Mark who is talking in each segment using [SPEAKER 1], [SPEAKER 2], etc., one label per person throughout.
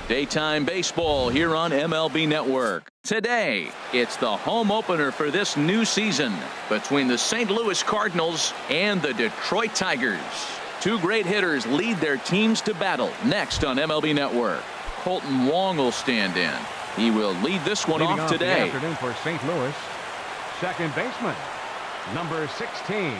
[SPEAKER 1] Daytime baseball here on MLB Network. Today, it's the home opener for this new season between the St. Louis Cardinals and the Detroit Tigers. Two great hitters lead their teams to battle. Next on MLB Network, Colton Wong will stand in. He will lead this one off today.
[SPEAKER 2] The afternoon for St. Louis, second baseman, number 16.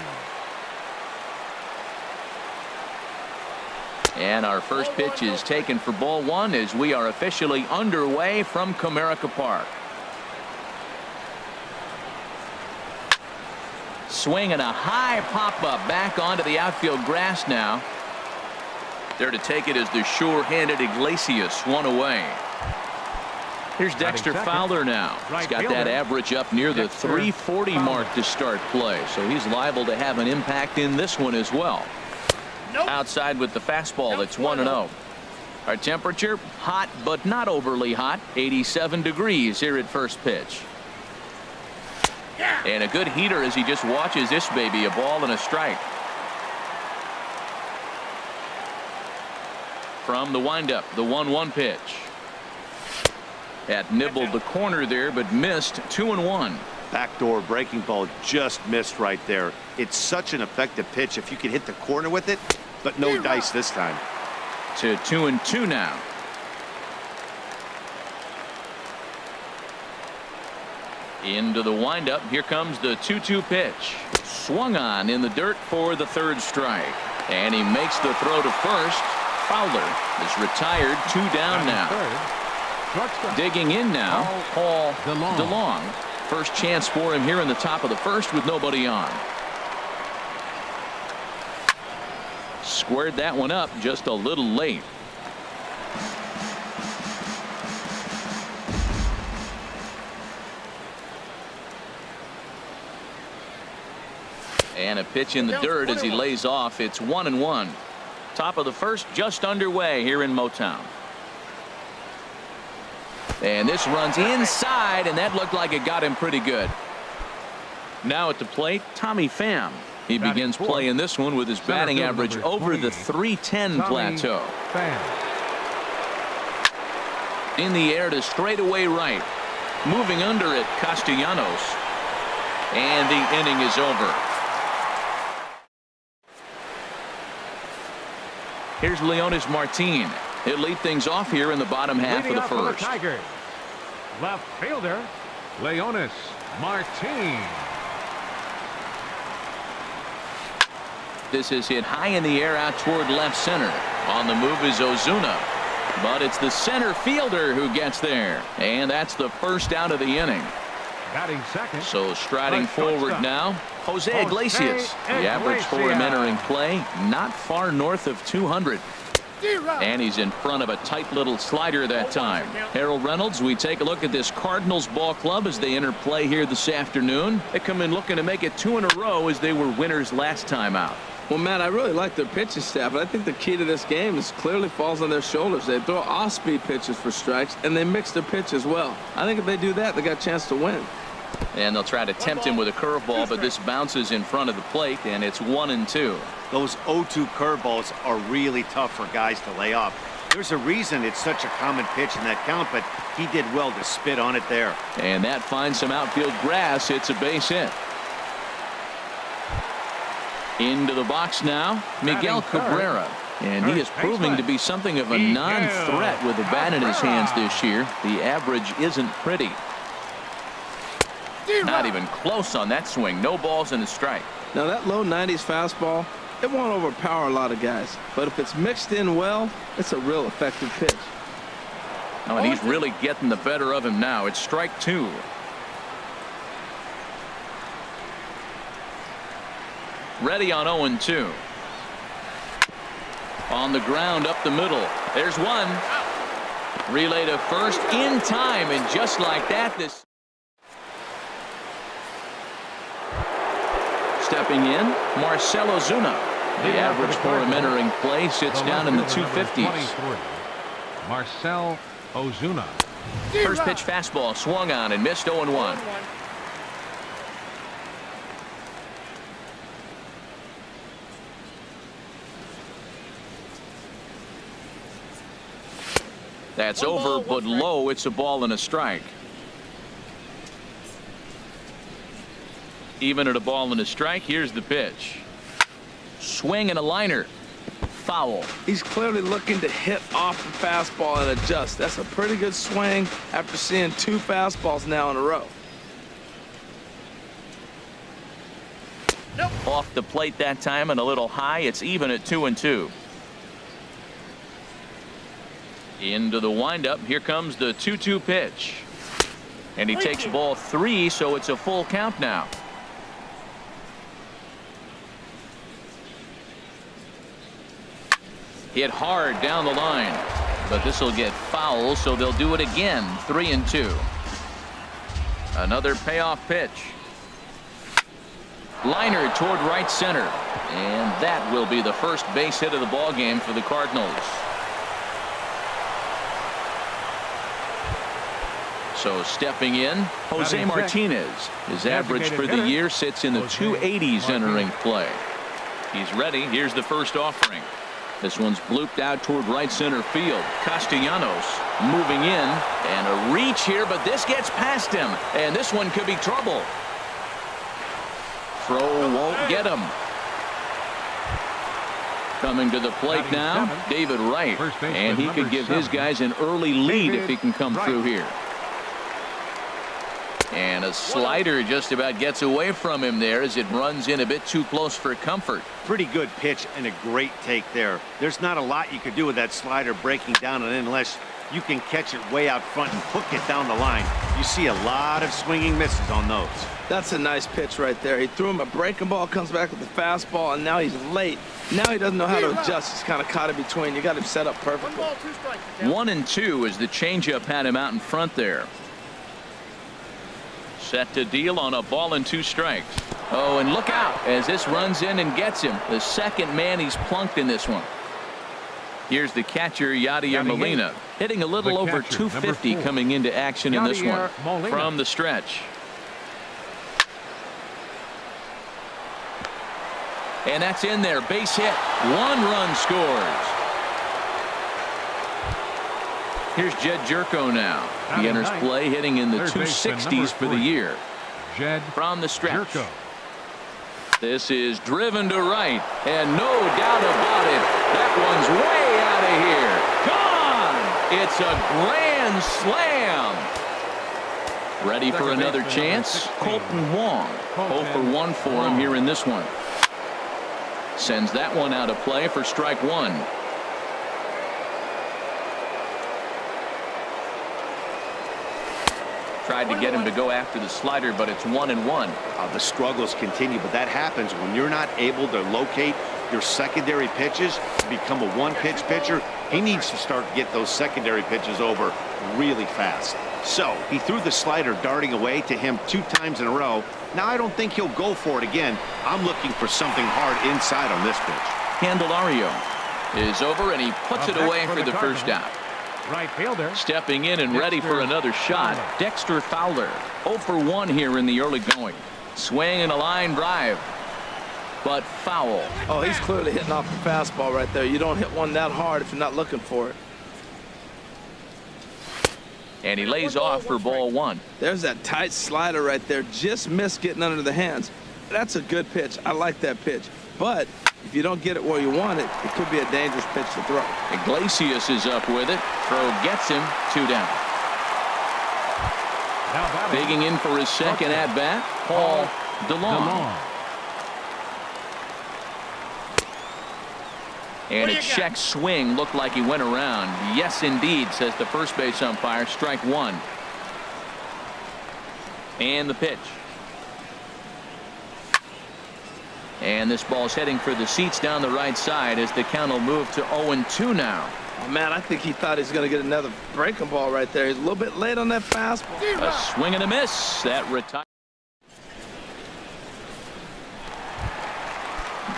[SPEAKER 1] And our first pitch is taken for ball one as we are officially underway from Comerica Park. Swing and a high pop-up back onto the outfield grass now. There to take it is the sure-handed Iglesias, one away. Here's Dexter Fowler now. He's got that average up near the 340 mark to start play, so he's liable to have an impact in this one as well. Outside with the fastball, that's 1-0. Our temperature, hot but not overly hot, 87 degrees here at first pitch. And a good heater as he just watches this baby, a ball and a strike. From the windup, the 1-1 pitch. That nibbled the corner there, but missed. 2-1.
[SPEAKER 3] Backdoor breaking ball just missed right there. It's such an effective pitch if you can hit the corner with it, but no dice this time.
[SPEAKER 1] To 2-2 now. Into the windup. Here comes the 2-2 pitch. Swung on in the dirt for the third strike. And he makes the throw to first. Fowler is retired. 2 down now. Digging in now, Paul DeLong. First chance for him here in the top of the first with nobody on. Squared that one up just a little late. And a pitch in the dirt as he lays off. It's 1-1. Top of the first just underway here in Motown. And this runs inside, and that looked like it got him pretty good. Now at the plate, Tommy Pham. He begins playing this one with his batting average over the 310 plateau. In the air to straightaway right. Moving under it, Castellanos. And the inning is over. Here's Leonis Martin. He'll lead things off here in the bottom half of the first.
[SPEAKER 2] Tigers, left fielder Leonis Martin.
[SPEAKER 1] This is hit high in the air out toward left center. On the move is Ozuna, but it's the center fielder who gets there, and that's the first out of the inning.
[SPEAKER 2] Batting second.
[SPEAKER 1] So striding forward now, Jose Iglesias. The average for him entering play not far north of 200. And he's in front of a tight little slider that time. Harold Reynolds, we take a look at this Cardinals ball club as they enter play here this afternoon. They come in looking to make it 2 in a row as they were winners last time out.
[SPEAKER 4] Well, Matt, I really like their pitching staff, but I think the key to this game is clearly falls on their shoulders. They throw off-speed pitches for strikes, and they mix their pitch as well. I think if they do that, they got a chance to win.
[SPEAKER 1] And they'll try to tempt him with a curveball, but this bounces in front of the plate, and it's 1-2.
[SPEAKER 3] Those 0-2 curveballs are really tough for guys to lay off. There's a reason it's such a common pitch in that count, but he did well to spit on it there.
[SPEAKER 1] And that finds some outfield grass. It's a base hit. Into the box now, Miguel Cabrera. And he is proving to be something of a non-threat with the bat in his hands this year. The average isn't pretty. Not even close on that swing. No balls and a strike.
[SPEAKER 4] Now that low 90s fastball, it won't overpower a lot of guys, but if it's mixed in well, it's a real effective pitch.
[SPEAKER 1] Oh, and he's really getting the better of him now. It's strike 2. Ready on 0-2. On the ground up the middle. There's one. Relay to first in time, and just like that, this. Stepping in, Marcell Ozuna. The average for him entering play sits down in the 250s.
[SPEAKER 2] Marcell Ozuna.
[SPEAKER 1] First pitch fastball swung on and missed. 0-1. That's over, but low. It's a ball and a strike. Even at a ball and a strike, here's the pitch. Swing and a liner. Foul.
[SPEAKER 4] He's clearly looking to hit off the fastball and adjust. That's a pretty good swing after seeing 2 fastballs now in a row.
[SPEAKER 1] Off the plate that time and a little high. It's even at 2-2. Into the windup. Here comes the 2-2 pitch. And he takes ball 3, so it's a full count now. Hit hard down the line, but this will get foul, so they'll do it again. 3-2. Another payoff pitch. Liner toward right center, and that will be the first base hit of the ball game for the Cardinals. So stepping in, Jose Martinez. His average for the year sits in the 280s entering play. He's ready. Here's the first offering. This one's blooped out toward right center field. Castellanos moving in, and a reach here, but this gets past him, and this one could be trouble. Throw won't get him. Coming to the plate now, David Wright, and he could give his guys an early lead if he can come through here. And a slider just about gets away from him there as it runs in a bit too close for comfort.
[SPEAKER 3] Pretty good pitch and a great take there. There's not a lot you could do with that slider breaking down, and unless you can catch it way out front and hook it down the line, you see a lot of swinging misses on those.
[SPEAKER 4] That's a nice pitch right there. He threw him a breaking ball, comes back with the fastball, and now he's late. Now he doesn't know how to adjust. He's kind of caught in between. You got him set up perfectly.
[SPEAKER 1] 1-2 as the changeup had him out in front there. Set to deal on a ball and 2 strikes. Oh, and look out as this runs in and gets him. The second man he's plunked in this one. Here's the catcher, Yadier Molina, hitting a little over 250 coming into action in this one from the stretch. And that's in there. Base hit. 1 run scores. Here's Jed Jerko now. He enters play hitting in the 260s for the year. From the stretch. This is driven to right, and no doubt about it, that one's way out of here. Gone! It's a grand slam. Ready for another chance? Colton Wong. 0 for 1 for him here in this one. Sends that one out of play for strike 1. Tried to get him to go after the slider, but it's 1-1.
[SPEAKER 3] The struggles continue, but that happens when you're not able to locate your secondary pitches to become a 1-pitch pitcher. He needs to start to get those secondary pitches over really fast. So he threw the slider darting away to him 2 times in a row. Now I don't think he'll go for it again. I'm looking for something hard inside on this pitch.
[SPEAKER 1] Candelario is over, and he puts it away for the first out.
[SPEAKER 2] Right fielder.
[SPEAKER 1] Stepping in and ready for another shot, Dexter Fowler. 0 for 1 here in the early going. Swing and a line drive, but foul.
[SPEAKER 4] Oh, he's clearly hitting off the fastball right there. You don't hit one that hard if you're not looking for it.
[SPEAKER 1] And he lays off for ball 1.
[SPEAKER 4] There's that tight slider right there. Just missed getting under the hands. That's a good pitch. I like that pitch. But if you don't get it where you want it, it could be a dangerous pitch to throw.
[SPEAKER 1] Iglesias is up with it. Throw gets him. 2 down. Digging in for his second at-bat, Paul DeLong. And a check swing looked like he went around. Yes, indeed, says the first base umpire. Strike 1. And the pitch. And this ball's heading for the seats down the right side as the count will move to 0-2 now.
[SPEAKER 4] Oh, man, I think he thought he was going to get another breaking ball right there. He's a little bit late on that fastball.
[SPEAKER 1] A swing and a miss. That retires.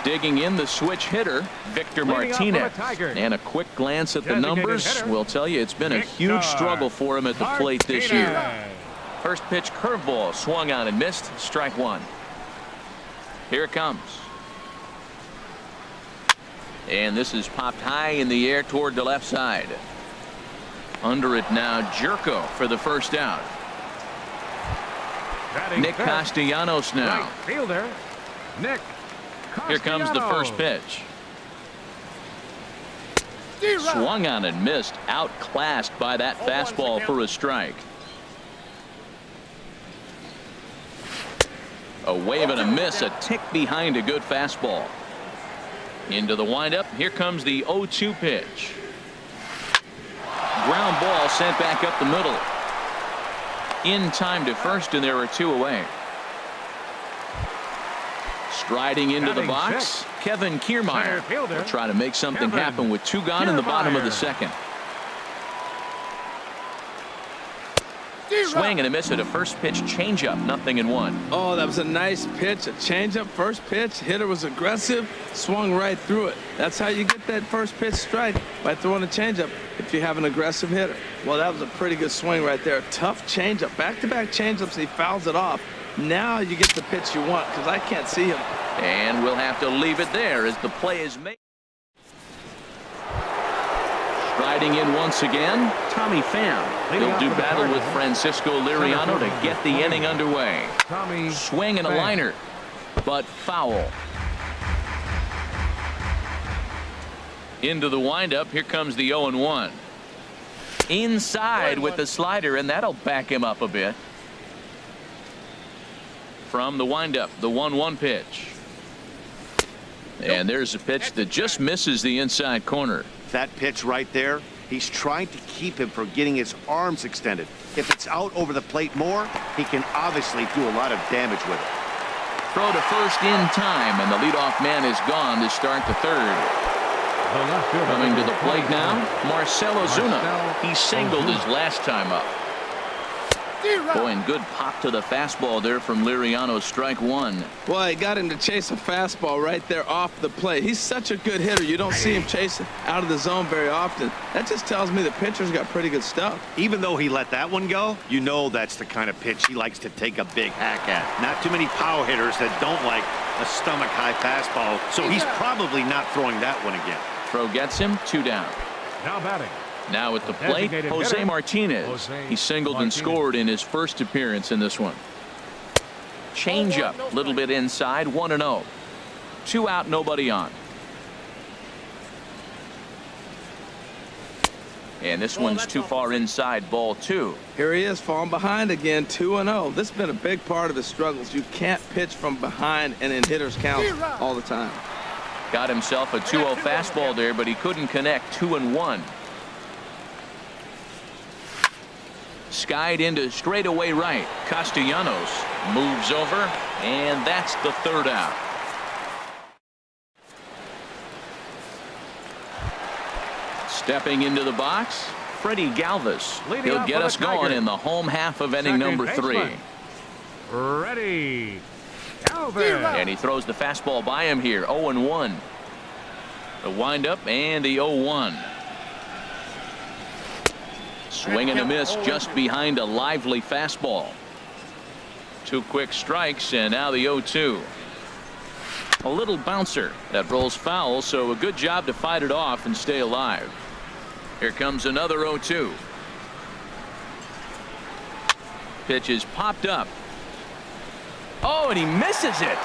[SPEAKER 1] Digging in the switch hitter, Victor Martinez. And a quick glance at the numbers will tell you it's been a huge struggle for him at the plate this year. First pitch curveball swung on and missed. Strike 1. Here it comes. And this is popped high in the air toward the left side. Under it now, Jerko for the first out.
[SPEAKER 2] Batting
[SPEAKER 1] Nick
[SPEAKER 2] fifth,
[SPEAKER 1] Castellanos now.
[SPEAKER 2] right fielder, Nick
[SPEAKER 1] Here comes the first pitch. Swung on and missed. Outclassed by that fastball for a strike. A wave and a miss. A tick behind a good fastball. Into the windup. Here comes the 0-2 pitch. Ground ball sent back up the middle. In time to first, and there are 2 away. Striding into the box, Kevin Kiermaier will try to make something happen with 2 gone in the bottom of the second. Swing and a miss at a first pitch changeup, 0-1.
[SPEAKER 4] Oh, that was a nice pitch, a changeup, first pitch. Hitter was aggressive, swung right through it. That's how you get that first pitch strike, by throwing a changeup if you have an aggressive hitter. Well, that was a pretty good swing right there. Tough changeup, back-to-back changeups, and he fouls it off. Now you get the pitch you want, because I can't see him.
[SPEAKER 1] And we'll have to leave it there as the play is made. Striding in once again, Tommy Pham. He'll do battle with Francisco Liriano to get the inning underway. Swing and a liner, but foul. Into the windup. Here comes the 0-1. Inside with the slider, and that'll back him up a bit. From the windup, the 1-1 pitch. And there's a pitch that just misses the inside corner.
[SPEAKER 3] That pitch right there, he's trying to keep him from getting his arms extended. If it's out over the plate more, he can obviously do a lot of damage with it.
[SPEAKER 1] Throw to first in time, and the leadoff man is gone to start the third. Coming to the plate now, Marcell Ozuna. He singled his last time up. Boy, and good pop to the fastball there from Liriano, strike 1.
[SPEAKER 4] Well, he got him to chase a fastball right there off the plate. He's such a good hitter. You don't see him chasing out of the zone very often. That just tells me the pitcher's got pretty good stuff.
[SPEAKER 3] Even though he let that one go, you know that's the kind of pitch he likes to take a big hack at. Not too many power hitters that don't like a stomach-high fastball, so he's probably not throwing that one again.
[SPEAKER 1] Throw gets him, 2 down.
[SPEAKER 2] Now batting.
[SPEAKER 1] Now at the plate, Jose Martinez. He singled and scored in his first appearance in this one. Changeup, a little bit inside, 1-0. 2 out, nobody on. And this one's too far inside, ball 2.
[SPEAKER 4] Here he is, falling behind again, 2-0. This has been a big part of his struggles. You can't pitch from behind and in hitters' counts all the time.
[SPEAKER 1] Got himself a 2-0 fastball there, but he couldn't connect. 2-1. Skied into straightaway right. Castellanos moves over, and that's the third out. Stepping into the box, Freddie Galvis. He'll get us going in the home half of inning number 3.
[SPEAKER 2] Ready. Galvis.
[SPEAKER 1] And he throws the fastball by him here. 0-1. The windup and the 0-1. Swing and a miss just behind a lively fastball. 2 quick strikes, and now the 0-2. A little bouncer that rolls foul, so a good job to fight it off and stay alive. Here comes another 0-2. Pitch is popped up. Oh, and he misses it.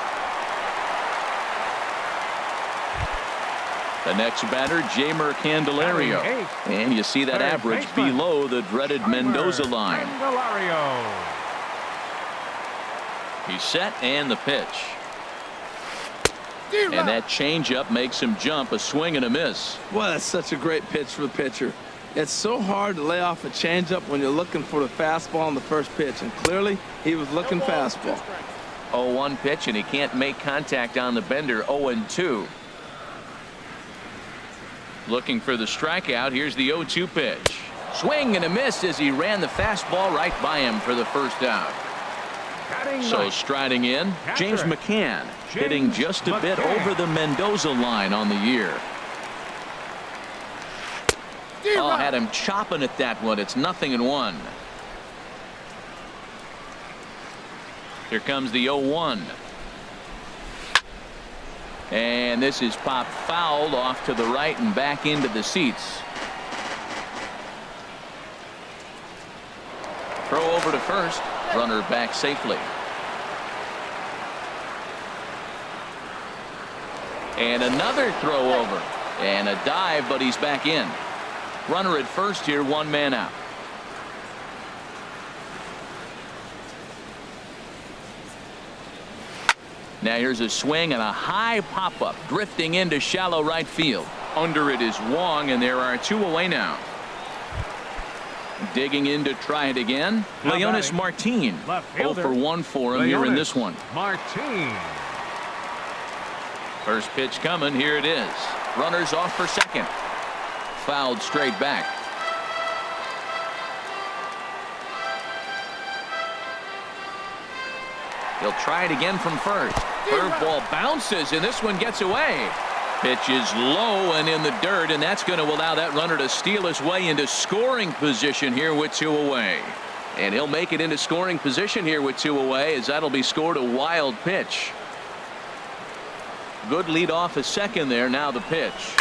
[SPEAKER 1] The next batter, Jeimer Candelario. And you see that average below the dreaded Mendoza line. He's set, and the pitch. And that changeup makes him jump. A swing and a miss.
[SPEAKER 4] Well, that's such a great pitch for the pitcher. It's so hard to lay off a changeup when you're looking for the fastball on the first pitch, and clearly he was looking fastball.
[SPEAKER 1] 0-1 pitch, and he can't make contact on the bender. 0-2. Looking for the strikeout. Here's the 0-2 pitch. Swing and a miss as he ran the fastball right by him for the first out. So striding in, James McCann, hitting just a bit over the Mendoza line on the year. Oh, had him chopping at that one. It's 0-1. Here comes the 0-1. And this is popped fouled off to the right and back into the seats. Throw over to first. Runner back safely. And another throw over. And a dive, but he's back in. Runner at first here, 1 man out. Now here's a swing and a high pop-up drifting into shallow right field. Under it is Wong, and there are 2 away now. Digging in to try it again. Leonis Martin. 0 for 1 for him here in this one.
[SPEAKER 2] Martin.
[SPEAKER 1] First pitch coming. Here it is. Runners off for second. Fouled straight back. He'll try it again from first. Curveball bounces, and this one gets away. Pitch is low and in the dirt, and that's going to allow that runner to steal his way into scoring position here with 2 away. And he'll make it into scoring position here with 2 away, as that'll be scored a wild pitch. Good lead off a second there. Now the pitch.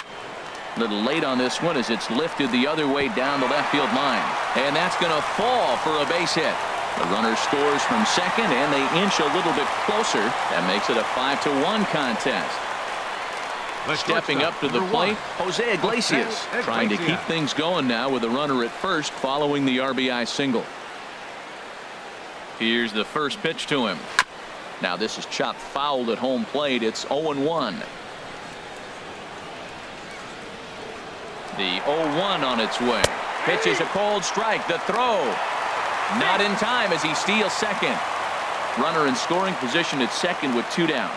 [SPEAKER 1] A little late on this one as it's lifted the other way down the left field line. And that's going to fall for a base hit. The runner scores from second, and they inch a little bit closer. That makes it a 5-1 contest. Stepping up to the plate, Jose Iglesias, trying to keep things going now with a runner at first following the RBI single. Here's the first pitch to him. Now this is chopped foul at home plate. It's 0-1. The 0-1 on its way. Pitch is a cold strike. The throw. Not in time as he steals second. Runner in scoring position at second with 2 down.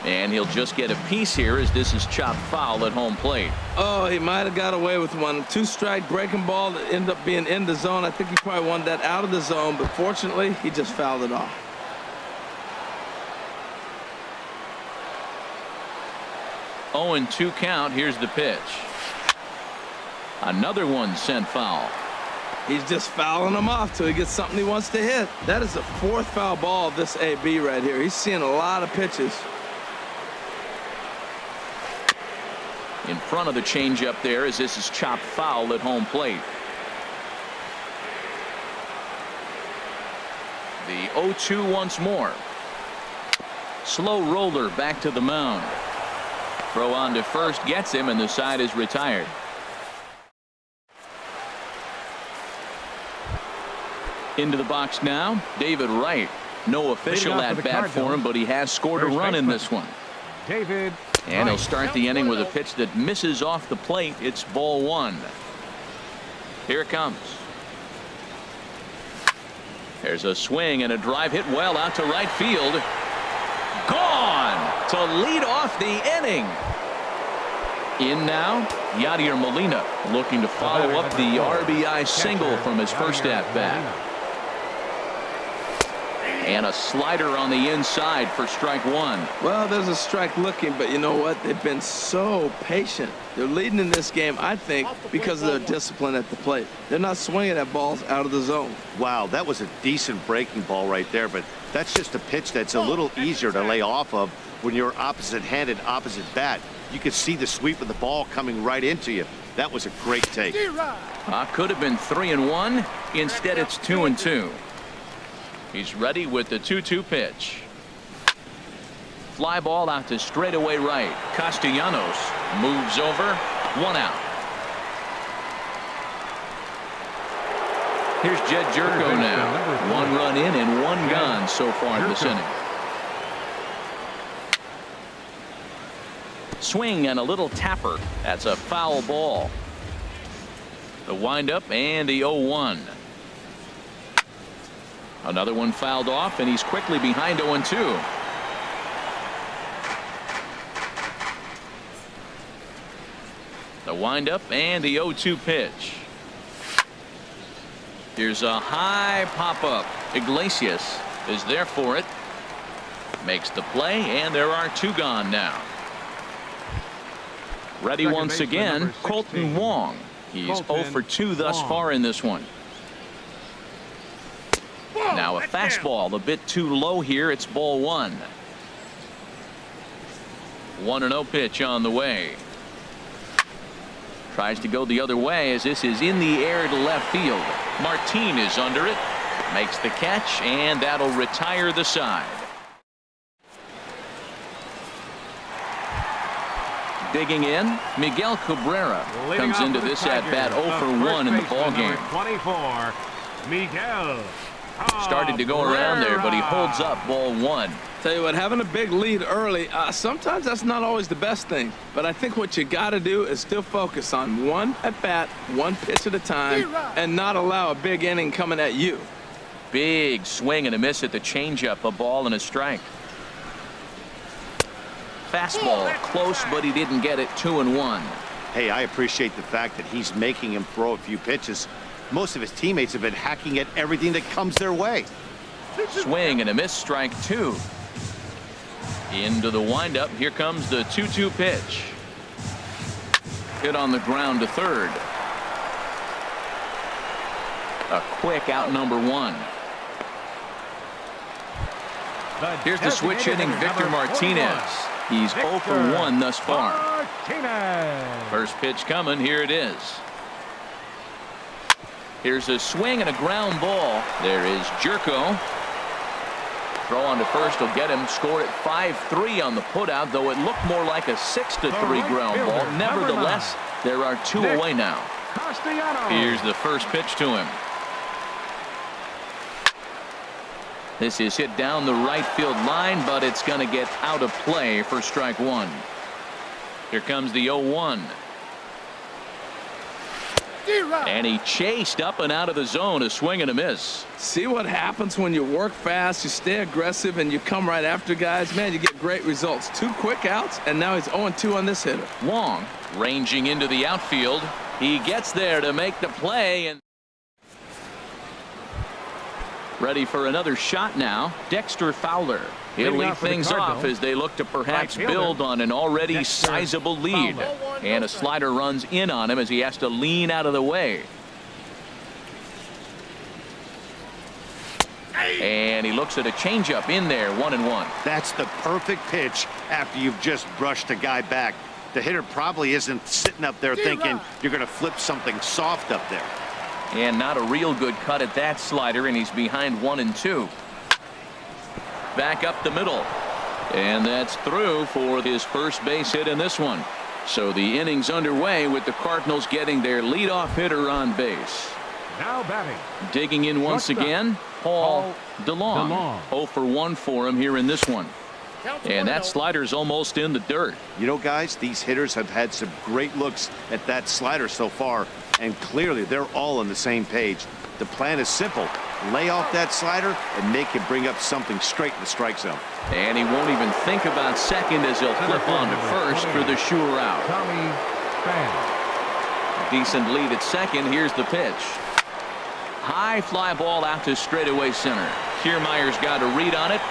[SPEAKER 1] And he'll just get a piece here as this is chopped foul at home plate.
[SPEAKER 4] Oh, he might have got away with one. 2-strike breaking ball that ended up being in the zone. I think he probably wanted that out of the zone, but fortunately, he just fouled it off.
[SPEAKER 1] Oh, and 2 count. Here's the pitch. Another one sent foul.
[SPEAKER 4] He's just fouling them off till he gets something he wants to hit. That is the 4th foul ball of this AB right here. He's seeing a lot of pitches.
[SPEAKER 1] In front of the changeup there as this is chopped foul at home plate. The 0-2 once more. Slow roller back to the mound. Throw on to first gets him, and the side is retired. Into the box now, David Wright. No official at bat for him, but he has scored a run in this one.
[SPEAKER 2] David.
[SPEAKER 1] And he'll start the inning with a pitch that misses off the plate. It's ball 1. Here it comes. There's a swing and a drive hit well out to right field. Gone to lead off the inning. In now, Yadier Molina looking to follow up the RBI single from his first at bat. And a slider on the inside for strike 1.
[SPEAKER 4] Well, there's a strike looking, but you know what? They've been so patient. They're leading in this game, I think, because of their discipline at the plate. They're not swinging at balls out of the zone.
[SPEAKER 3] Wow, that was a decent breaking ball right there, but that's just a pitch that's a little easier to lay off of when you're opposite-handed, opposite bat. You could see the sweep of the ball coming right into you. That was a great take.
[SPEAKER 1] Could have been 3-1. Instead, it's 2-2. He's ready with the 2-2 pitch. Fly ball out to straightaway right. Castellanos moves over. 1 out. Here's Jed Jerko now. 1 run in and 1 gone so far in this inning. Swing and a little tapper. That's a foul ball. The windup and the 0-1. Another one fouled off, and he's quickly behind 0-2. The windup and the 0-2 pitch. Here's a high pop-up. Iglesias is there for it. Makes the play, and there are 2 gone now. Ready once again, Colton Wong. He's 0 for 2 thus far in this one. Now a fastball a bit too low here. It's ball 1. 1-0 pitch on the way. Tries to go the other way as this is in the air to left field. Martin is under it. Makes the catch, and that'll retire the side. Digging in, Miguel Cabrera comes into this at bat 0 for 1 in the ball game.
[SPEAKER 2] 24, Miguel.
[SPEAKER 1] Started to go around there, but he holds up ball 1.
[SPEAKER 4] Tell you what, having a big lead early, sometimes that's not always the best thing. But I think what you got to do is still focus on one at bat, one pitch at a time, and not allow a big inning coming at you.
[SPEAKER 1] Big swing and a miss at the changeup, a ball and a strike. Fastball close, but he didn't get it. 2-1.
[SPEAKER 3] Hey, I appreciate the fact that he's making him throw a few pitches. Most of his teammates have been hacking at everything that comes their way.
[SPEAKER 1] Swing and a miss, strike 2. Into the windup. Here comes the 2-2 pitch. Hit on the ground to third. A quick out, number 1. Here's the switch hitting Victor Martinez. He's 0 for 1 thus far. First pitch coming. Here it is. Here's a swing and a ground ball. There is Jerko. Throw on to first will get him. Scored at 5-3 on the putout, though it looked more like a 6-3 ground ball. Nevertheless, there are 2 away now. Here's the first pitch to him. This is hit down the right field line, but it's going to get out of play for strike 1. Here comes the 0-1. And he chased up and out of the zone. A swing and a miss.
[SPEAKER 4] See what happens when you work fast, you stay aggressive, and you come right after guys. Man, you get great results. 2 quick outs, and now he's 0-2 on this hitter.
[SPEAKER 1] Long ranging into the outfield. He gets there to make the play, and ready for another shot now. Dexter Fowler. He'll lead things off as they look to perhaps build on an already sizable lead. And a slider runs in on him as he has to lean out of the way. And he looks at a changeup in there. 1-1.
[SPEAKER 3] That's the perfect pitch after you've just brushed a guy back. The hitter probably isn't sitting up there thinking you're going to flip something soft up there.
[SPEAKER 1] And not a real good cut at that slider, and he's behind 1-2. Back up the middle. And that's through for his first base hit in this one. So the inning's underway with the Cardinals getting their leadoff hitter on base.
[SPEAKER 2] Now batting.
[SPEAKER 1] Digging in once again, Paul DeLong. 0 for 1 for him here in this one. And that slider's almost in the dirt.
[SPEAKER 3] You know, guys, these hitters have had some great looks at that slider so far, and clearly they're all on the same page. The plan is simple. Lay off that slider and make him bring up something straight in the strike zone.
[SPEAKER 1] And he won't even think about second as he'll flip on to first for the sure out. Decent lead at second. Here's the pitch. High fly ball out to straightaway center. Kiermaier's got a read on it,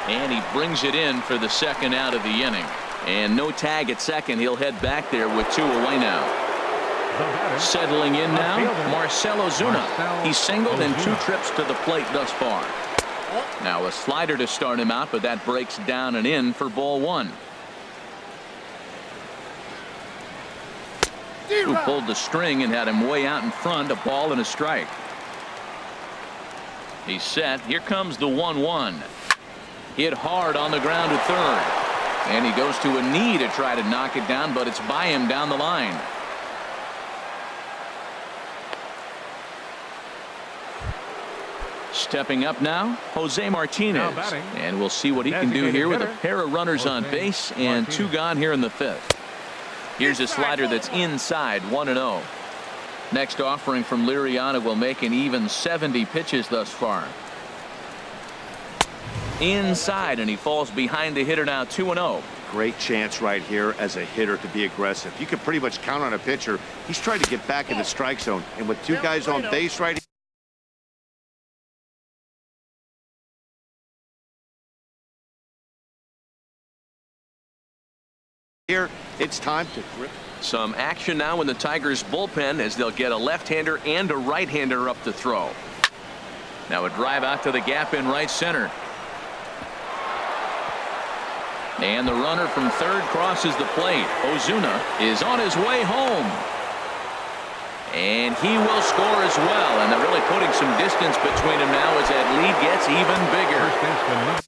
[SPEAKER 1] and he brings it in for the second out of the inning. And no tag at second. He'll head back there with 2 away now. Settling in now, Marcell Ozuna. He's singled in 2 trips to the plate thus far. Now a slider to start him out, but that breaks down and in for ball 1. Who pulled the string and had him way out in front. A ball and a strike. He's set. Here comes the 1-1. Hit hard on the ground to third. And he goes to a knee to try to knock it down, but it's by him down the line. Stepping up now, Jose Martinez. And we'll see what he can do here with a pair of runners on base and 2 gone here in the 5th. Here's a slider that's inside. 1-0. Next offering from Liriano will make an even 70 pitches thus far. Inside, and he falls behind the hitter now. 2-0.
[SPEAKER 3] Great chance right here as a hitter to be aggressive. You can pretty much count on a pitcher. He's trying to get back in the strike zone, and with 2 guys on base right here, it's time to grip.
[SPEAKER 1] Some action now in the Tigers bullpen as they'll get a left-hander and a right-hander up to throw. Now a drive out to the gap in right center. And the runner from third crosses the plate. Ozuna is on his way home. And he will score as well. And they're really putting some distance between them now as that lead gets even bigger.
[SPEAKER 2] First baseman.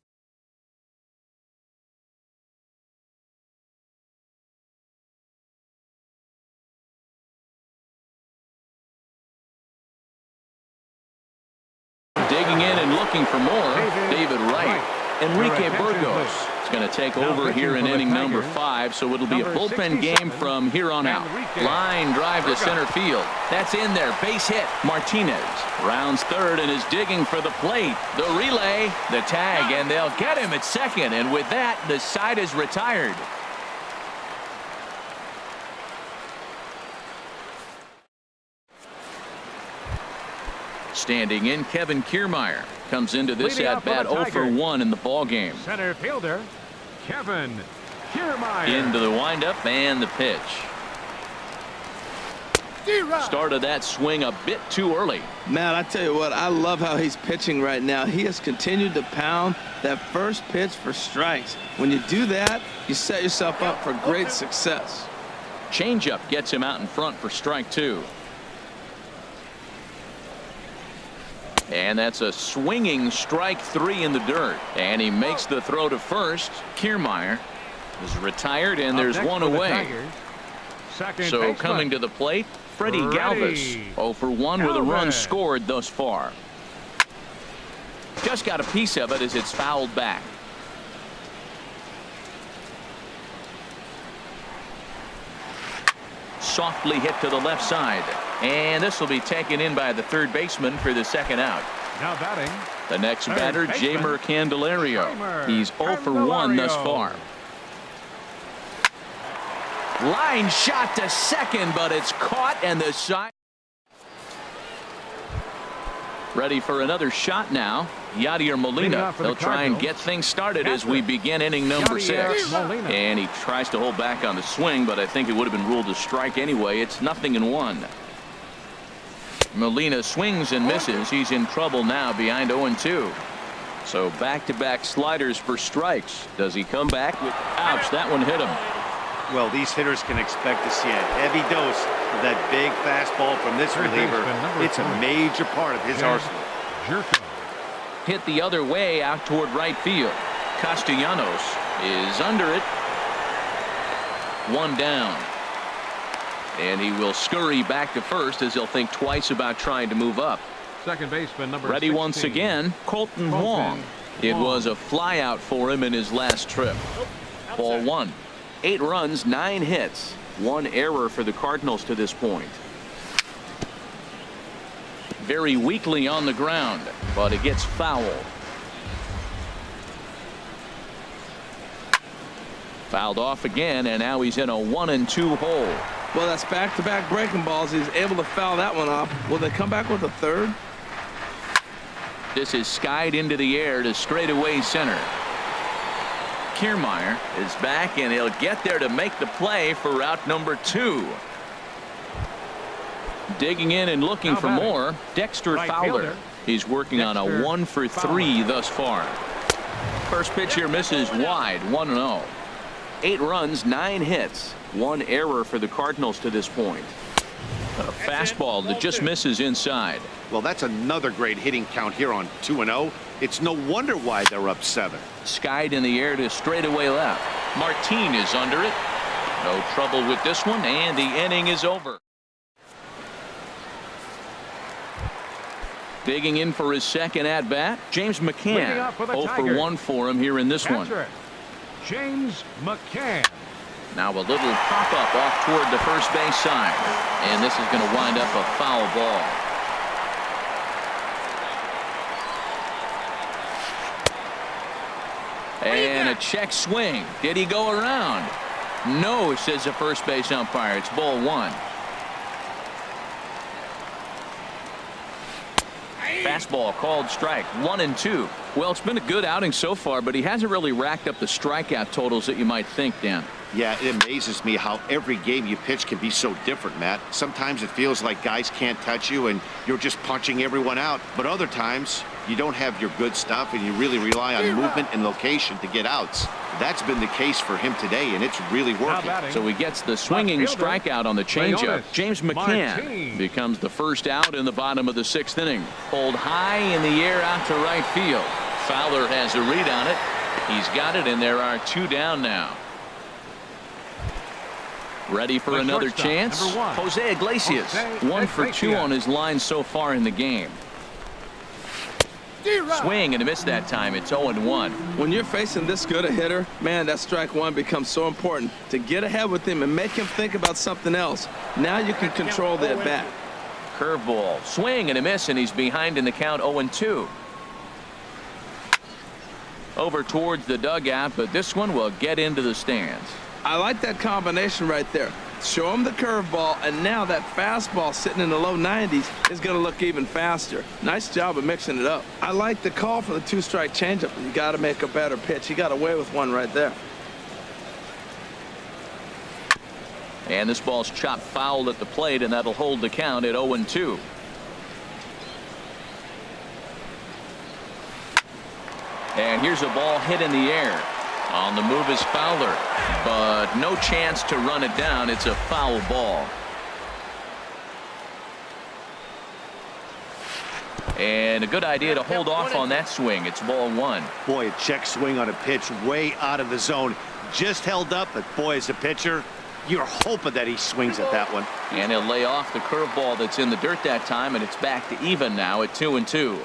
[SPEAKER 1] Digging in and looking for more, David Wright. Enrique Burgos is going to take over here in inning number 5, so it'll be a bullpen game from here on out. Line drive to center field. That's in there. Base hit. Martinez rounds third and is digging for the plate. The relay, the tag, and they'll get him at second. And with that, the side is retired. Standing in, Kevin Kiermaier comes into this at-bat 0 for 1 in the ballgame.
[SPEAKER 2] Center fielder, Kevin Kiermaier.
[SPEAKER 1] Into the windup and the pitch. Started that swing a bit too early.
[SPEAKER 4] Man, I tell you what, I love how he's pitching right now. He has continued to pound that first pitch for strikes. When you do that, you set yourself up for great success.
[SPEAKER 1] Changeup gets him out in front for strike 2. And that's a swinging strike 3 in the dirt. And he makes the throw to first. Kiermaier is retired, and there's one away. So coming to the plate, Freddie Galvis. 0 for 1 with a run scored thus far. Just got a piece of it as it's fouled back. Softly hit to the left side. And this will be taken in by the third baseman for the second out.
[SPEAKER 2] Now batting.
[SPEAKER 1] The next batter, Jeimer Candelario. He's 0 for 1 thus far. Line shot to second, but it's caught, and the side. Ready for another shot now. Yadier Molina. They'll try and get things started as we begin inning number 6. And he tries to hold back on the swing, but I think it would have been ruled a strike anyway. It's 0-1. Molina swings and misses. He's in trouble now behind 0-2. So back-to-back sliders for strikes. Does he come back with? Ouch, that one hit him.
[SPEAKER 3] Well, these hitters can expect to see a heavy dose of that big fastball from this reliever. It's a major part of his arsenal.
[SPEAKER 1] Hit the other way out toward right field. Castellanos is under it. One down. And he will scurry back to first as he'll think twice about trying to move up.
[SPEAKER 2] Second baseman number
[SPEAKER 1] Ready
[SPEAKER 2] 16.
[SPEAKER 1] once again, Colton Wong. It was a flyout for him in his last trip. Ball 1. 8 runs, 9 hits, 1 error for the Cardinals to this point. Very weakly on the ground, but it gets fouled. Fouled off again, and now he's in a 1-2 hole.
[SPEAKER 4] Well, that's back-to-back breaking balls. He's able to foul that one off. Will they come back with a third?
[SPEAKER 1] This is skied into the air to straightaway center. Kiermaier is back, and he'll get there to make the play for route number 2. Digging in and looking for more, Dexter Fowler. He's working on a 1 for 3 thus far. First pitch here misses wide, 1-0. 8 runs, 9 hits, 1 error for the Cardinals to this point. A fastball that just misses inside.
[SPEAKER 3] Well, that's another great hitting count here on 2-0. It's no wonder why they're up 7.
[SPEAKER 1] Skied in the air to straightaway left. Martin is under it. No trouble with this one, and the inning is over. Digging in for his second at-bat, James McCann. 0 for 1 for him here in this one.
[SPEAKER 2] James McCann.
[SPEAKER 1] Now a little pop-up off toward the first base side. And this is going to wind up a foul ball. And a check swing. Did he go around? No, says the first base umpire. It's ball 1. Fastball called strike. 1-2. Well, it's been a good outing so far, but he hasn't really racked up the strikeout totals that you might think, Dan.
[SPEAKER 3] Yeah, it amazes me how every game you pitch can be so different, Matt. Sometimes it feels like guys can't touch you and you're just punching everyone out. But other times you don't have your good stuff and you really rely on movement and location to get outs. That's been the case for him today, and it's really working.
[SPEAKER 1] So he gets the swinging strikeout on the changeup. James McCann becomes the first out in the bottom of the 6th inning. Pulled high in the air out to right field. Fowler has a read on it. He's got it, and there are 2 down now. Ready for another chance. Jose Iglesias, 1 for 2 on his line so far in the game. Swing and a miss that time. It's 0-1.
[SPEAKER 4] When you're facing this good a hitter, man, that strike one becomes so important to get ahead with him and make him think about something else. Now you can control the at-bat.
[SPEAKER 1] Curveball, swing and a miss, and he's behind in the count. 0-2. Over towards the dugout, but this one will get into the stands.
[SPEAKER 4] I like that combination right there. Show him the curveball, and now that fastball sitting in the low 90s is going to look even faster. Nice job of mixing it up. I like the call for the 2-strike changeup. You got to make a better pitch. He got away with one right there.
[SPEAKER 1] And this ball's chopped foul at the plate, and that'll hold the count at 0-2. And here's a ball hit in the air. On the move is Fowler, but no chance to run it down. It's a foul ball. And a good idea to hold off on that swing. It's ball 1.
[SPEAKER 3] Boy, a check swing on a pitch way out of the zone. Just held up, but boy, as a pitcher, you're hoping that he swings at that one.
[SPEAKER 1] And he'll lay off the curveball that's in the dirt that time, and it's back to even now at 2-2.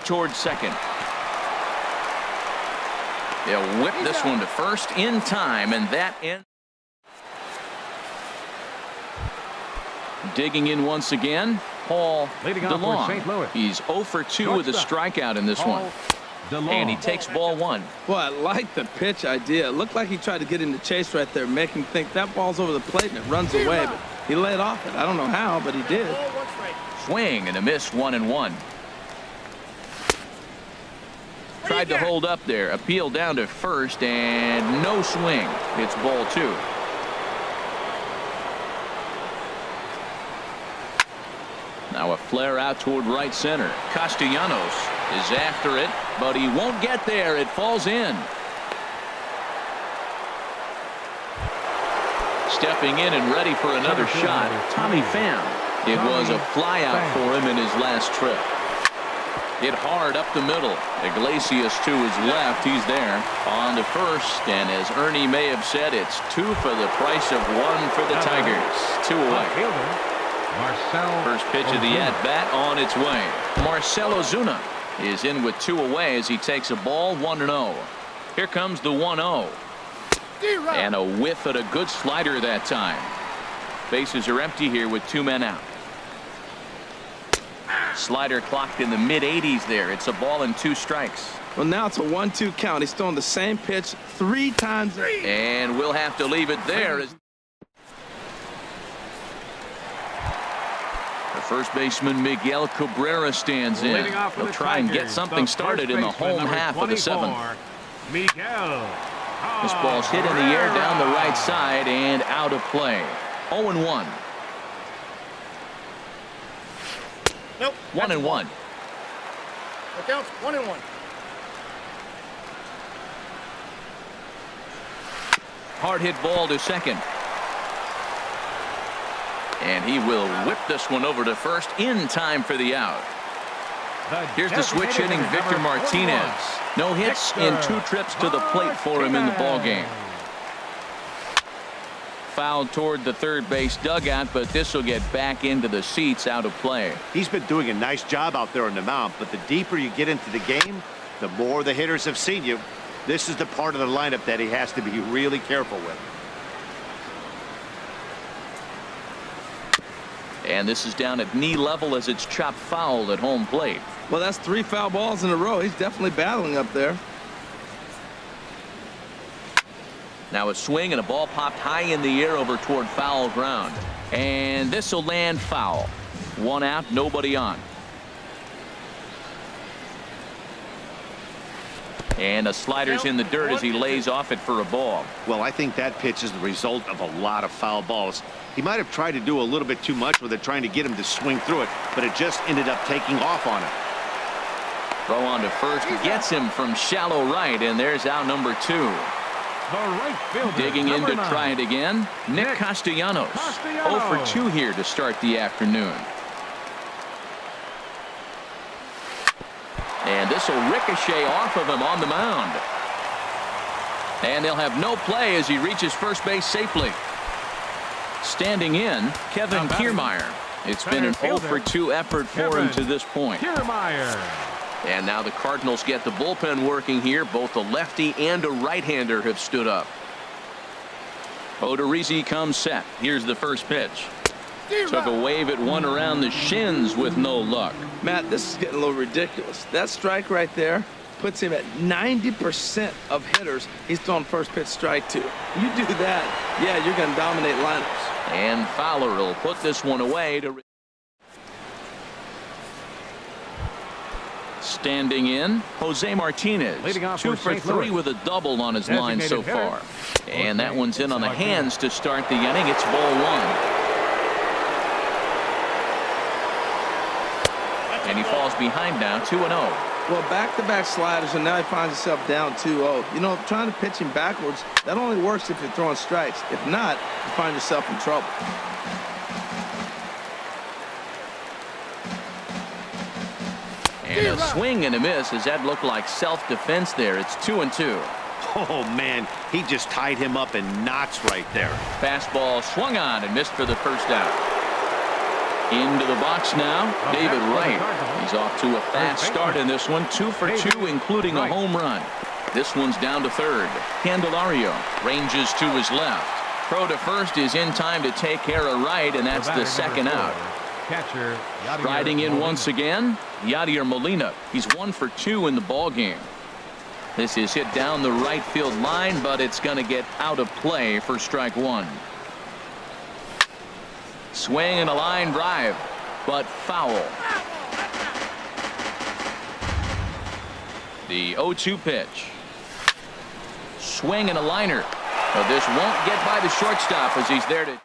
[SPEAKER 1] Towards second. They'll whip this one to first in time, and that ends. Digging in once again, Paul DeLong. He's 0 for 2 with a strikeout in this one. And he takes ball 1.
[SPEAKER 4] Well, I like the pitch idea. It looked like he tried to get in the chase right there, make him think that ball's over the plate and it runs away, but he laid off it. I don't know how, but he did.
[SPEAKER 1] Swing and a miss, 1-1. Tried to hold up there. Appeal down to first, and no swing. It's ball 2. Now a flare out toward right center. Castellanos is after it, but he won't get there. It falls in. Stepping in and ready for another shot, Tommy Pham. It was a fly out for him in his last trip. Hit hard up the middle. Iglesias to his left. He's there on to first, and as Ernie may have said, it's 2 for the price of 1 for the Tigers. 2 away. First pitch of the at-bat on its way. Marcell Ozuna is in with 2 away as he takes a ball. 1-0. Here comes the 1-0. And a whiff at a good slider that time. Bases are empty here with 2 men out. Slider clocked in the mid-80s there. It's a ball and 2 strikes.
[SPEAKER 4] Well, now it's a 1-2 count. He's throwing the same pitch 3 times.
[SPEAKER 1] And we'll have to leave it there. The first baseman Miguel Cabrera stands in. He'll try and get something started in the home half of the 7th. This ball's hit in the air down the right side and out of play. 0-1.
[SPEAKER 5] Nope.
[SPEAKER 1] 1-1.
[SPEAKER 5] It counts 1-1.
[SPEAKER 1] Hard hit ball to second. And he will whip this one over to first in time for the out. Here's the switch hitting Victor Martinez. No hits in 2 trips to the plate for him in the ballgame. Fouled toward the third base dugout, but this will get back into the seats, out of play.
[SPEAKER 3] He's been doing a nice job out there on the mound, but the deeper you get into the game, the more the hitters have seen you. This is the part of the lineup that he has to be really careful with.
[SPEAKER 1] And this is down at knee level as it's chopped foul at home plate.
[SPEAKER 4] Well, that's 3 foul balls in a row. He's definitely battling up there.
[SPEAKER 1] Now a swing and a ball popped high in the air over toward foul ground. And this will land foul. 1 out, nobody on. And a slider's in the dirt as he lays off it for a ball.
[SPEAKER 3] Well, I think that pitch is the result of a lot of foul balls. He might have tried to do a little bit too much with it, trying to get him to swing through it, but it just ended up taking off on him.
[SPEAKER 1] Throw on to first gets him from shallow right, and there's out number 2.
[SPEAKER 2] The right fielder,
[SPEAKER 1] Digging in to
[SPEAKER 2] 9.
[SPEAKER 1] try it again, Nick Castellanos. 0 for 2 here to start the afternoon. And this will ricochet off of him on the mound. And they'll have no play as he reaches first base safely. Standing in, Kevin Kiermaier. It's been an 0 for 2 effort for him to this point.
[SPEAKER 2] Kiermaier.
[SPEAKER 1] And now the Cardinals get the bullpen working here. Both a lefty and a right-hander have stood up. Odorizzi comes set. Here's the first pitch. Took a wave at one around the shins with no luck.
[SPEAKER 4] Matt, this is getting a little ridiculous. That strike right there puts him at 90% of hitters he's throwing first pitch strike to. You do that, yeah, you're going to dominate lineups.
[SPEAKER 1] And Fowler will put this one away. To standing in, Jose Martinez.
[SPEAKER 2] Leading off
[SPEAKER 1] 2
[SPEAKER 2] for
[SPEAKER 1] for
[SPEAKER 2] St.
[SPEAKER 1] 3
[SPEAKER 2] Louis.
[SPEAKER 1] with a double on his line so
[SPEAKER 2] Designated
[SPEAKER 1] far. And that one's in on the hands to start the inning. It's ball 1. And he falls behind now, 2-0.
[SPEAKER 4] Well, back-to-back sliders, and now he finds himself down 2-0. You know, trying to pitch him backwards, that only works if you're throwing strikes. If not, you find yourself in trouble.
[SPEAKER 1] And a swing and a miss. As that looked like self-defense there. It's 2-2.
[SPEAKER 3] Oh, man, he just tied him up in knots right there.
[SPEAKER 1] Fastball swung on and missed for the first out. Into the box now, David Wright. He's off to a fast start in this one. 2 for 2, including a home run. This one's down to third. Candelario ranges to his left. Throw to first is in time to take care of Wright, and that's the second out.
[SPEAKER 2] Catcher,
[SPEAKER 1] Riding in once again, Yadier Molina. He's 1 for 2 in the ball game. This is hit down the right field line, but it's going to get out of play for strike 1. Swing and a line drive, but foul. The 0-2 pitch. Swing and a liner. But this won't get by the shortstop as he's there to.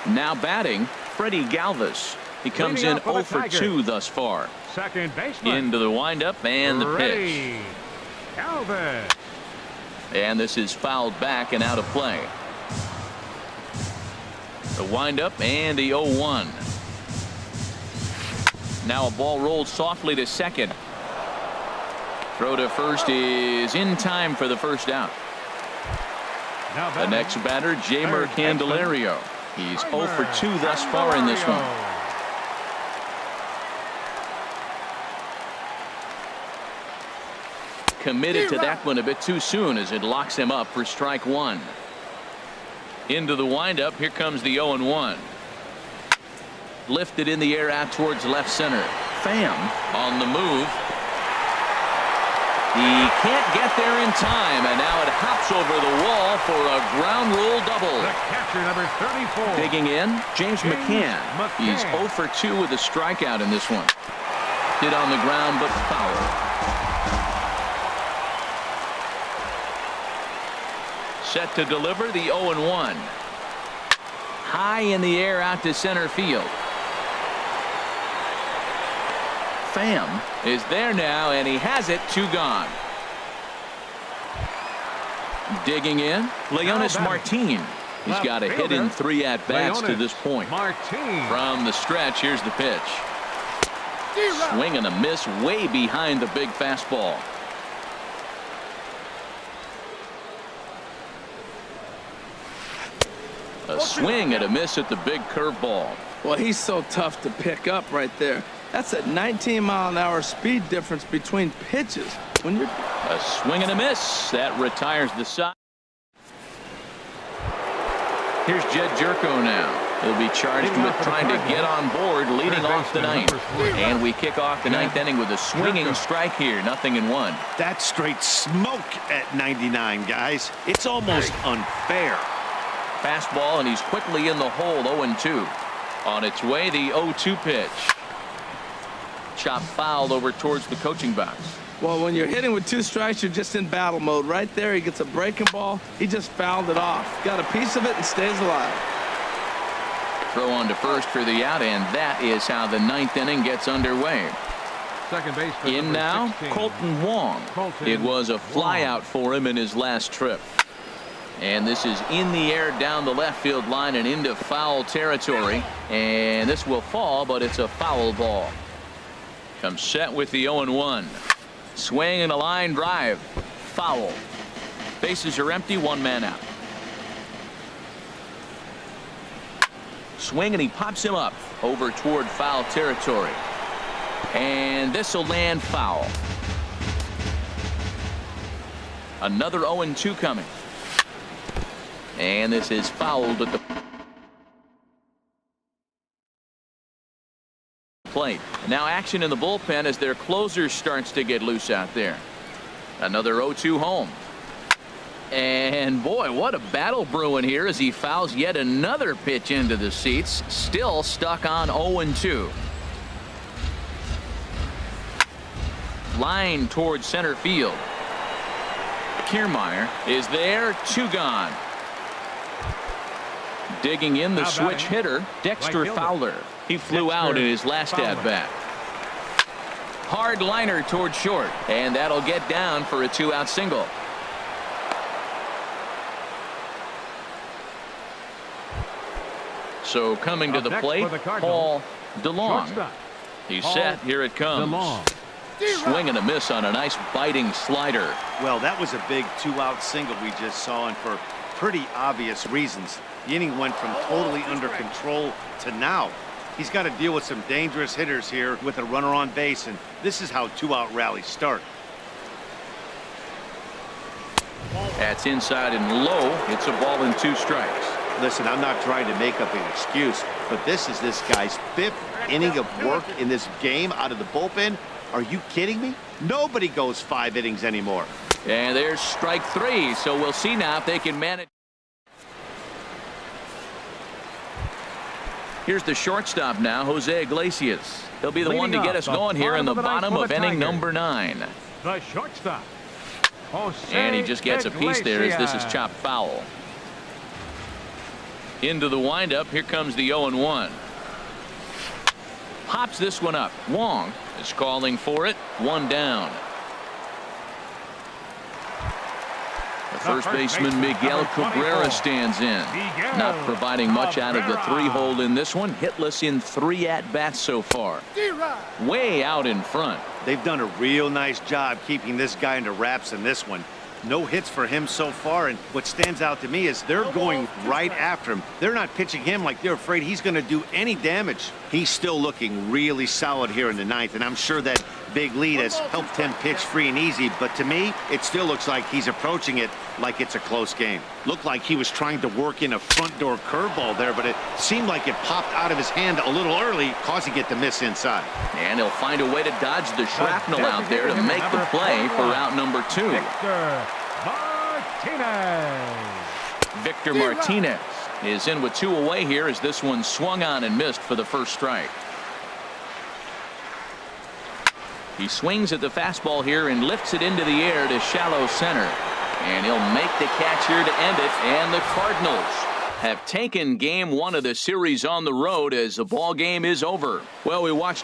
[SPEAKER 1] Now batting, Freddie Galvis. He comes in 0 for 2 thus far.
[SPEAKER 2] Second baseman.
[SPEAKER 1] Into the windup and the pitch.
[SPEAKER 2] Galvis.
[SPEAKER 1] And this is fouled back and out of play. The windup and the 0-1. Now a ball rolled softly to second. Throw to first is in time for the first out. The next batter, Jeimer Candelario. He's 0 for 2 thus far in this one. Committed to that one a bit too soon as it locks him up for strike 1. Into the windup. Here comes the 0-1. Lifted in the air out towards left center. Pham on the move. He can't get there in time, and now it hops over the wall for a ground rule double.
[SPEAKER 2] The catcher, number 34.
[SPEAKER 1] Digging in, James McCann. He's 0 for 2 with a strikeout in this one. Hit on the ground, but foul. Set to deliver the 0-1. High in the air out to center field. Pham is there now, and he has it. 2 gone. Digging in, Leonis Martin. He's got a hit in 3 at-bats to this point. From the stretch, here's the pitch. Swing and a miss way behind the big fastball. A swing and a miss at the big curveball.
[SPEAKER 4] Well, he's so tough to pick up right there. That's a 19-mile-an-hour speed difference between pitches. When you're
[SPEAKER 1] a swing and a miss that retires the side. Here's Jed Jerko now. He'll be charged with trying to get on board, leading off the ninth. And we kick off the ninth inning with a swinging strike here. 0-1.
[SPEAKER 3] That's straight smoke at 99, guys. It's almost unfair.
[SPEAKER 1] Fastball, and he's quickly in the hole. 0-2. On its way, the 0-2 pitch. Chop fouled over towards the coaching box.
[SPEAKER 4] Well, when you're hitting with 2 strikes, you're just in battle mode. Right there, he gets a breaking ball. He just fouled it off. Got a piece of it and stays alive.
[SPEAKER 1] Throw on to first for the out, and that is how the 9th inning gets underway.
[SPEAKER 2] Second base for
[SPEAKER 1] In
[SPEAKER 2] number
[SPEAKER 1] now,
[SPEAKER 2] 16.
[SPEAKER 1] Colton Wong. It was a flyout for him in his last trip. And this is in the air down the left field line and into foul territory. And this will fall, but it's a foul ball. Comes set with the 0-1. Swing and a line drive. Foul. Bases are empty, 1 man out. Swing and he pops him up over toward foul territory. And this will land foul. Another 0-2 coming. And this is fouled at the plate. Now action in the bullpen as their closer starts to get loose out there. Another 0-2 home. And boy, what a battle brewing here as he fouls yet another pitch into the seats. Still stuck on 0-2. Line towards center field. Kiermaier is there, 2 gone. Digging in the
[SPEAKER 2] Now
[SPEAKER 1] switch
[SPEAKER 2] batting,
[SPEAKER 1] hitter, Dexter
[SPEAKER 2] right fielder.
[SPEAKER 1] Fowler. He flew
[SPEAKER 2] Dexter
[SPEAKER 1] out in his last
[SPEAKER 2] Fowler.
[SPEAKER 1] at-bat. Hard liner toward short, and that'll get down for a 2-out single. So coming to
[SPEAKER 2] Up
[SPEAKER 1] the
[SPEAKER 2] next
[SPEAKER 1] plate,
[SPEAKER 2] for the Cardinals,
[SPEAKER 1] Paul DeLong.
[SPEAKER 2] Shortstop.
[SPEAKER 1] He's
[SPEAKER 2] Paul
[SPEAKER 1] set. Here it comes.
[SPEAKER 2] DeLong.
[SPEAKER 1] Swing and a miss on a nice biting slider.
[SPEAKER 3] Well, that was a big 2-out single we just saw, and for pretty obvious reasons. The inning went from totally under control to now. He's got to deal with some dangerous hitters here with a runner on base, and this is how 2-out rallies start.
[SPEAKER 1] That's inside and low. It's a ball and 2 strikes.
[SPEAKER 3] Listen, I'm not trying to make up an excuse, but this is this guy's 5th inning of work in this game out of the bullpen. Are you kidding me? Nobody goes 5 innings anymore.
[SPEAKER 1] And there's strike 3, so we'll see now if they can manage. Here's the shortstop now, Jose Iglesias. He'll be the one to get us going here in the bottom of inning number 9.
[SPEAKER 2] The shortstop. Jose
[SPEAKER 1] And he just gets a piece there as this is chopped foul. Into the windup, here comes the 0-1. Pops this one up. Wong is calling for it. 1 down. The first baseman Miguel Cabrera stands in. Not providing much out of the 3-hole in this one. Hitless in 3 at-bats so far. Way out in front.
[SPEAKER 3] They've done a real nice job keeping this guy under wraps in this one. No hits for him so far, and what stands out to me is they're going right after him. They're not pitching him like they're afraid he's going to do any damage. He's still looking really solid here in the 9th, and I'm sure that big lead has helped him pitch free and easy, but to me, it still looks like he's approaching it like it's a close game. Looked like he was trying to work in a front door curveball there, but it seemed like it popped out of his hand a little early, causing it to miss inside.
[SPEAKER 1] And he'll find a way to dodge the shrapnel out there to make the play for out number 2. Victor Martinez is in with 2 away here as this one swung on and missed for the first strike. He swings at the fastball here and lifts it into the air to shallow center. And he'll make the catch here to end it. And the Cardinals have taken game 1 of the series on the road as the ball game is over. Well, we watched